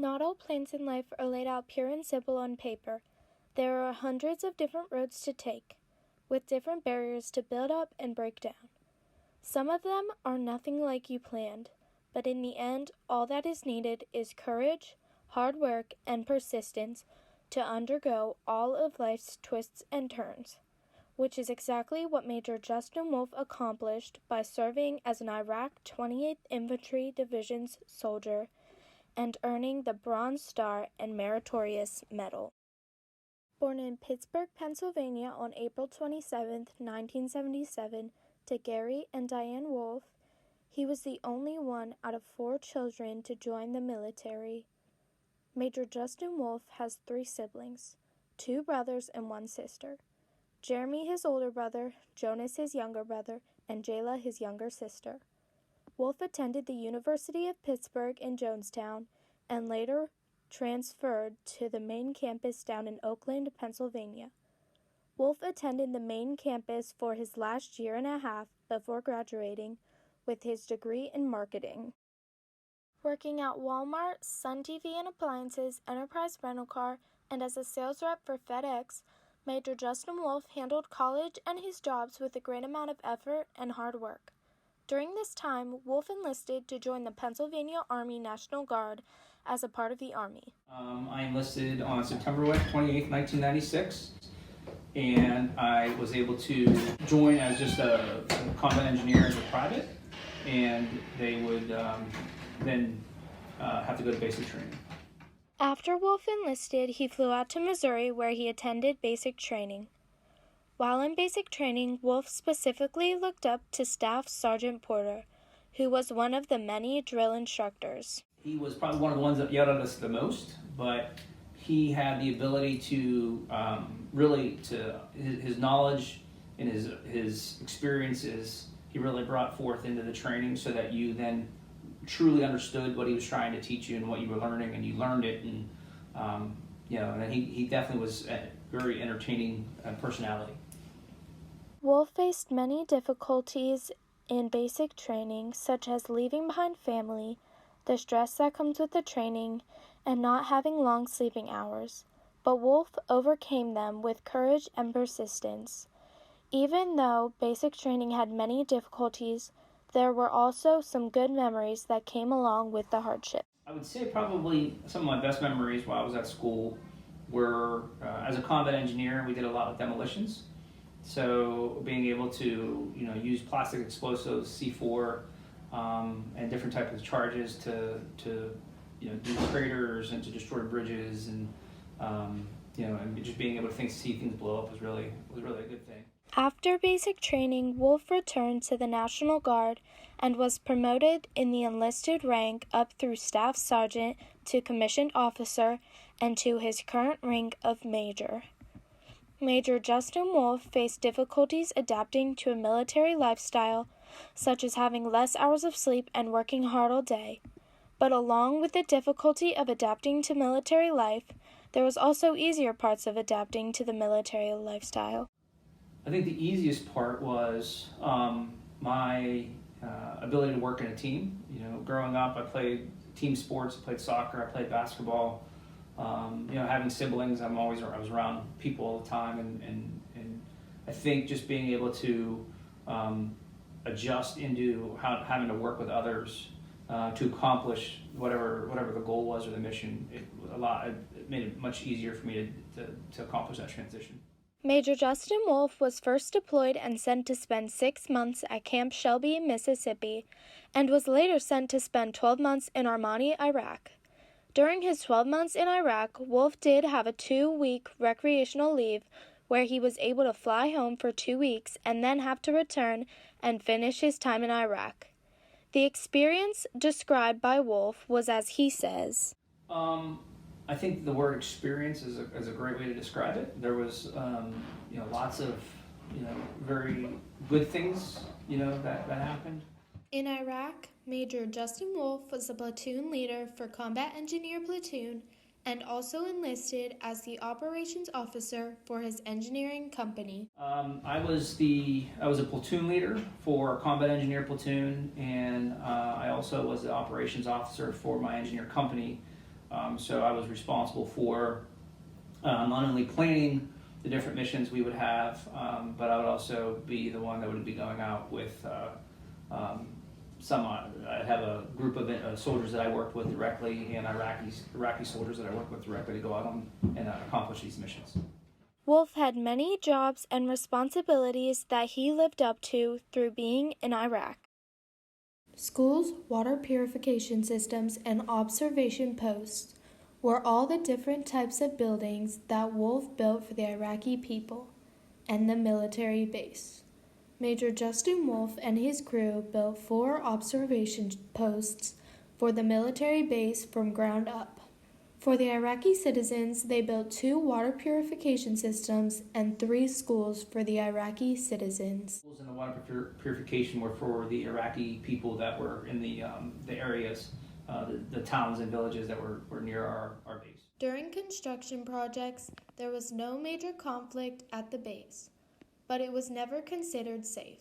Not all plans in life are laid out pure and simple on paper. There are hundreds of different roads to take, with different barriers to build up and break down. Some of them are nothing like you planned, but in the end, all that is needed is courage, hard work, and persistence to undergo all of life's twists and turns, which is exactly what Major Justin Wolfe accomplished by serving as an Iraq 28th Infantry Division's soldier and earning the Bronze Star and Meritorious Medal. Born in Pittsburgh, Pennsylvania on April 27, 1977, to Gary and Diane Wolfe, he was the only one out of 4 children to join the military. Major Justin Wolfe has 3 siblings, 2 brothers and 1 sister. Jeremy, his older brother, Jonas, his younger brother, and Jayla, his younger sister. Wolfe attended the University of Pittsburgh in Jonestown and later transferred to the main campus down in Oakland, Pennsylvania. Wolfe attended the main campus for his last year and a half before graduating with his degree in marketing. Working at Walmart, Sun TV and Appliances, Enterprise Rental Car, and as a sales rep for FedEx, Major Justin Wolfe handled college and his jobs with a great amount of effort and hard work. During this time, Wolfe enlisted to join the Pennsylvania Army National Guard as a part of the Army. I enlisted on September 28, 1996, and I was able to join as just a combat engineer as a private, and they would then have to go to basic training. After Wolfe enlisted, he flew out to Missouri where he attended basic training. While in basic training, Wolfe specifically looked up to Staff Sergeant Porter, who was one of the many drill instructors. He was probably one of the ones that yelled at us the most, but he had the ability to his knowledge and his experiences, he really brought forth into the training so that you then truly understood what he was trying to teach you and what you were learning, and you learned it. And and he definitely was a very entertaining personality. Wolfe faced many difficulties in basic training, such as leaving behind family, the stress that comes with the training, and not having long sleeping hours. But Wolfe overcame them with courage and persistence. Even though basic training had many difficulties, there were also some good memories that came along with the hardship. I would say probably some of my best memories while I was at school were as a combat engineer. We did a lot of demolitions. So being able to use plastic explosives, C4, and different types of charges to do craters and to destroy bridges, and and just being able to see things blow up was really a good thing. After basic training, Wolfe returned to the National Guard and was promoted in the enlisted rank up through Staff Sergeant to Commissioned Officer and to his current rank of Major. Major Justin Wolfe faced difficulties adapting to a military lifestyle, such as having less hours of sleep and working hard all day. But along with the difficulty of adapting to military life, there was also easier parts of adapting to the military lifestyle. I think the easiest part was my ability to work in a team. Growing up, I played team sports, I played soccer, I played basketball. Having siblings, I was around people all the time, and I think just being able to adjust into having to work with others to accomplish whatever the goal was or the mission, it made it much easier for me to accomplish that transition. Major Justin Wolfe was first deployed and sent to spend 6 months at Camp Shelby, Mississippi, and was later sent to spend 12 months in Armani, Iraq. During his 12 months in Iraq, Wolfe did have a 2-week recreational leave where he was able to fly home for 2 weeks and then have to return and finish his time in Iraq. The experience described by Wolfe was as he says. I think the word experience is a great way to describe it. There was lots of very good things that happened. In Iraq, Major Justin Wolfe was the platoon leader for Combat Engineer Platoon and also enlisted as the operations officer for his engineering company. I was a platoon leader for Combat Engineer Platoon, and I also was the operations officer for my engineer company. So I was responsible for not only planning the different missions we would have, but I would also be the one that would be going out with I have a group of soldiers that I worked with directly, and Iraqi soldiers that I worked with directly to go out on and accomplish these missions. Wolfe had many jobs and responsibilities that he lived up to through being in Iraq. Schools, water purification systems, and observation posts were all the different types of buildings that Wolfe built for the Iraqi people and the military base. Major Justin Wolfe and his crew built 4 observation posts for the military base from ground up. For the Iraqi citizens, they built 2 water purification systems and 3 schools for the Iraqi citizens. Schools and the water purification were for the Iraqi people that were in the areas, the towns and villages that were near our base. During construction projects, there was no major conflict at the base, but it was never considered safe.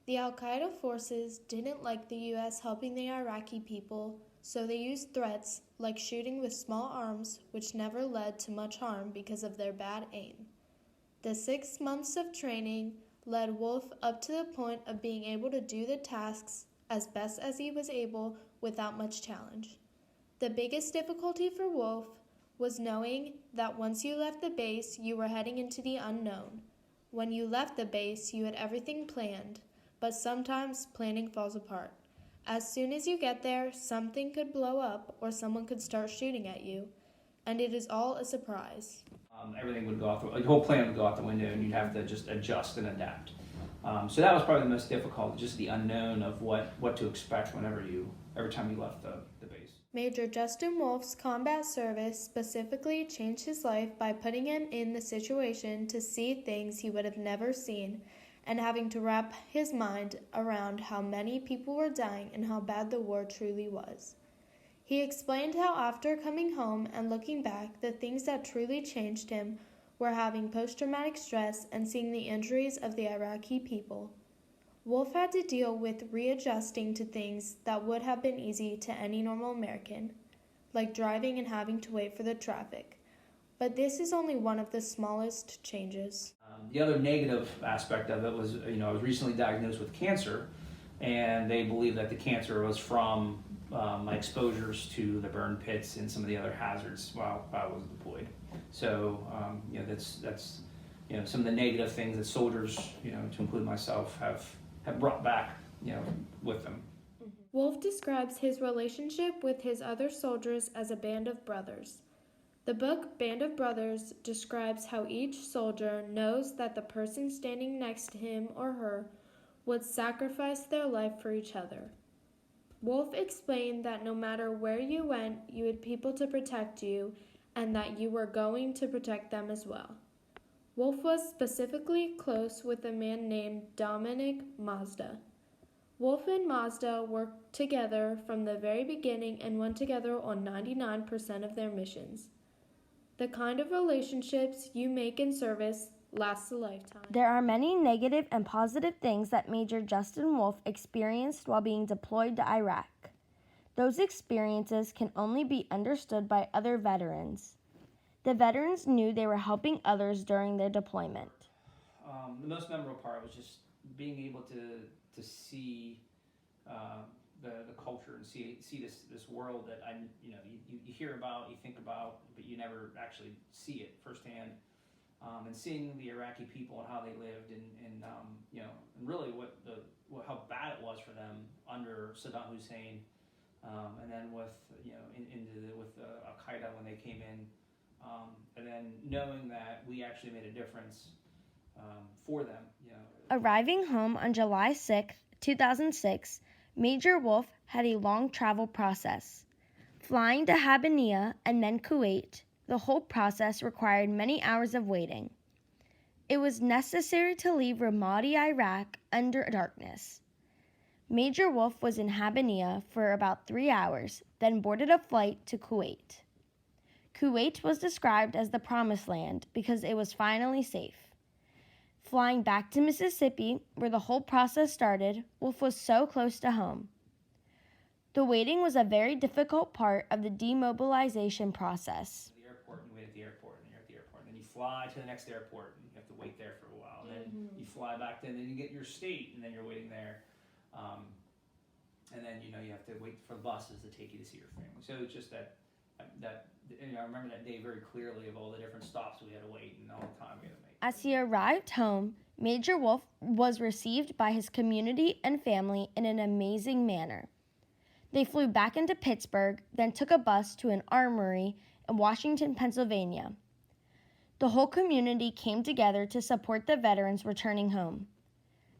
The Al-Qaeda forces didn't like the U.S. helping the Iraqi people, so they used threats like shooting with small arms, which never led to much harm because of their bad aim. The 6 months of training led Wolfe up to the point of being able to do the tasks as best as he was able without much challenge. The biggest difficulty for Wolfe was knowing that once you left the base, you were heading into the unknown. When you left the base, you had everything planned, but sometimes planning falls apart. As soon as you get there, something could blow up or someone could start shooting at you, and it is all a surprise. Everything would go out, the whole plan would go out the window, and you'd have to just adjust and adapt. So that was probably the most difficult, just the unknown of what to expect every time you left the base. Major Justin Wolfe's combat service specifically changed his life by putting him in the situation to see things he would have never seen and having to wrap his mind around how many people were dying and how bad the war truly was. He explained how after coming home and looking back, the things that truly changed him were having post-traumatic stress and seeing the injuries of the Iraqi people. Wolfe had to deal with readjusting to things that would have been easy to any normal American, like driving and having to wait for the traffic. But this is only one of the smallest changes. The other negative aspect of it was, I was recently diagnosed with cancer, and they believed that the cancer was from my exposures to the burn pits and some of the other hazards while I was deployed. So, that's some of the negative things that soldiers, to include myself, have brought back, with them. Wolfe describes his relationship with his other soldiers as a band of brothers. The book Band of Brothers describes how each soldier knows that the person standing next to him or her would sacrifice their life for each other. Wolfe explained that no matter where you went, you had people to protect you and that you were going to protect them as well. Wolfe was specifically close with a man named Dominic Mazda. Wolfe and Mazda worked together from the very beginning and went together on 99% of their missions. The kind of relationships you make in service lasts a lifetime. There are many negative and positive things that Major Justin Wolfe experienced while being deployed to Iraq. Those experiences can only be understood by other veterans. The veterans knew they were helping others during their deployment. The most memorable part was just being able to see the culture and see this world that you hear about, you think about, but you never actually see it firsthand. And seeing the Iraqi people and how they lived, and really how bad it was for them under Saddam Hussein, and then with Al Qaeda when they came in, and then knowing that we actually made a difference for them. Arriving home on July 6, 2006, Major Wolfe had a long travel process. Flying to Habaniya and then Kuwait, the whole process required many hours of waiting. It was necessary to leave Ramadi, Iraq, under darkness. Major Wolfe was in Habaniya for about 3 hours, then boarded a flight to Kuwait. Kuwait was described as the promised land because it was finally safe. Flying back to Mississippi, where the whole process started, Wolfe was so close to home. The waiting was a very difficult part of the demobilization process. The airport, and you wait at the airport, and you're at the airport, and then you fly to the next airport, and you have to wait there for a while, and then you fly back to, and then you get your state, and then you're waiting there, and then you have to wait for buses to take you to see your family. So it's just that I remember that day very clearly of all the different stops we had to wait and all the time we had to make. As he arrived home, Major Wolfe was received by his community and family in an amazing manner. They flew back into Pittsburgh, then took a bus to an armory in Washington, Pennsylvania. The whole community came together to support the veterans returning home.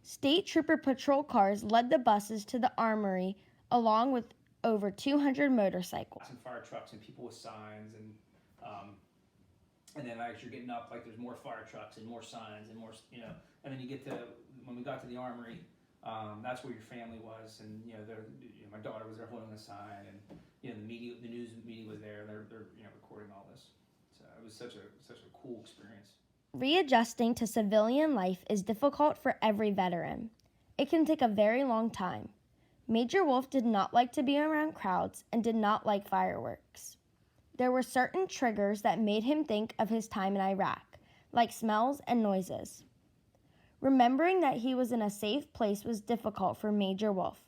State Trooper patrol cars led the buses to the armory, along with over 200 motorcycles. And fire trucks and people with signs, and then as you're getting up, like there's more fire trucks and more signs and more, and then you get to, when we got to the armory, that's where your family was, and my daughter was there holding a sign, and the news media was there. They're recording all this. So it was such a cool experience. Readjusting to civilian life is difficult for every veteran. It can take a very long time. Major Wolfe did not like to be around crowds and did not like fireworks. There were certain triggers that made him think of his time in Iraq, like smells and noises. Remembering that he was in a safe place was difficult for Major Wolfe.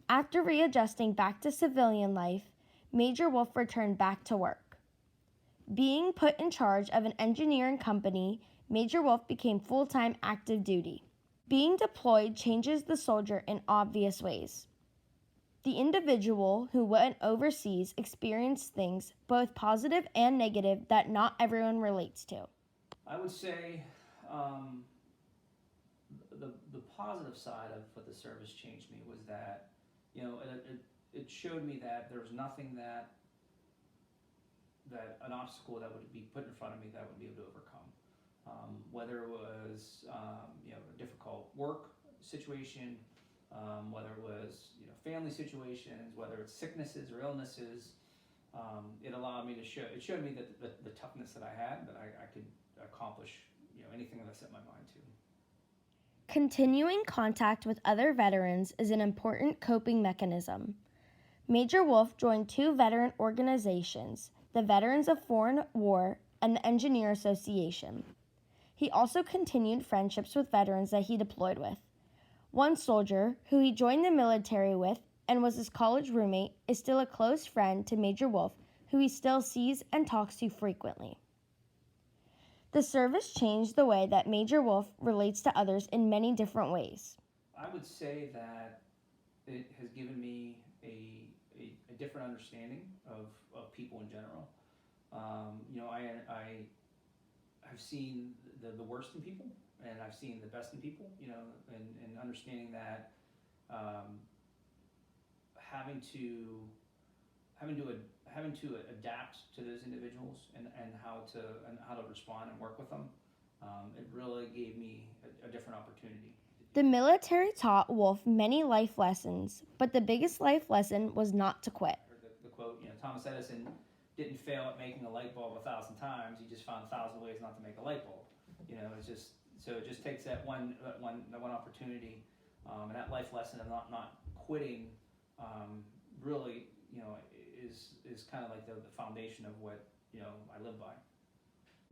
After readjusting back to civilian life, Major Wolfe returned back to work. Being put in charge of an engineering company, Major Wolfe became full-time active duty. Being deployed changes the soldier in obvious ways. The individual who went overseas experienced things, both positive and negative, that not everyone relates to. I would say the positive side of what the service changed me was that, it showed me that there was nothing that an obstacle that would be put in front of me that I would be able to overcome. Whether it was a difficult work situation, whether it was family situations, whether it's sicknesses or illnesses, it allowed me to it showed me that the toughness that I had, that I could accomplish anything that I set my mind to. Continuing contact with other veterans is an important coping mechanism. Major Wolfe joined 2 veteran organizations, the Veterans of Foreign War and the Engineer Association. He also continued friendships with veterans that he deployed with. One soldier, who he joined the military with and was his college roommate, is still a close friend to Major Wolfe, who he still sees and talks to frequently. The service changed the way that Major Wolfe relates to others in many different ways. I would say that it has given me a different understanding of people in general. I've seen the worst in people, and I've seen the best in people, and understanding that having to adapt to those individuals and how to respond and work with them, it really gave me a different opportunity. The military taught Wolfe many life lessons, but the biggest life lesson was not to quit. The quote, Thomas Edison didn't fail at making a light bulb 1,000 times. He just found 1,000 ways not to make a light bulb. It just takes that one opportunity, and that life lesson of not quitting, really, is kind of like the foundation of what I live by.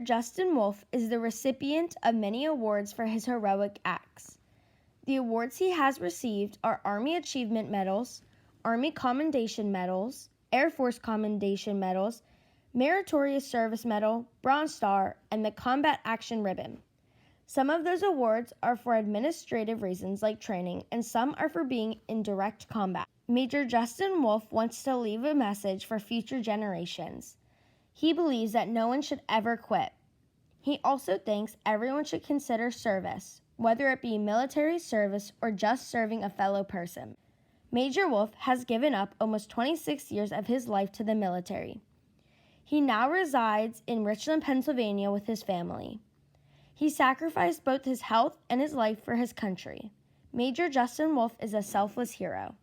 Justin Wolfe is the recipient of many awards for his heroic acts. The awards he has received are Army Achievement Medals, Army Commendation Medals, Air Force Commendation Medals, Meritorious Service Medal, Bronze Star, and the Combat Action Ribbon. Some of those awards are for administrative reasons like training, and some are for being in direct combat. Major Justin Wolfe wants to leave a message for future generations. He believes that no one should ever quit. He also thinks everyone should consider service, whether it be military service or just serving a fellow person. Major Wolfe has given up almost 26 years of his life to the military. He now resides in Richland, Pennsylvania with his family. He sacrificed both his health and his life for his country. Major Justin Wolfe is a selfless hero.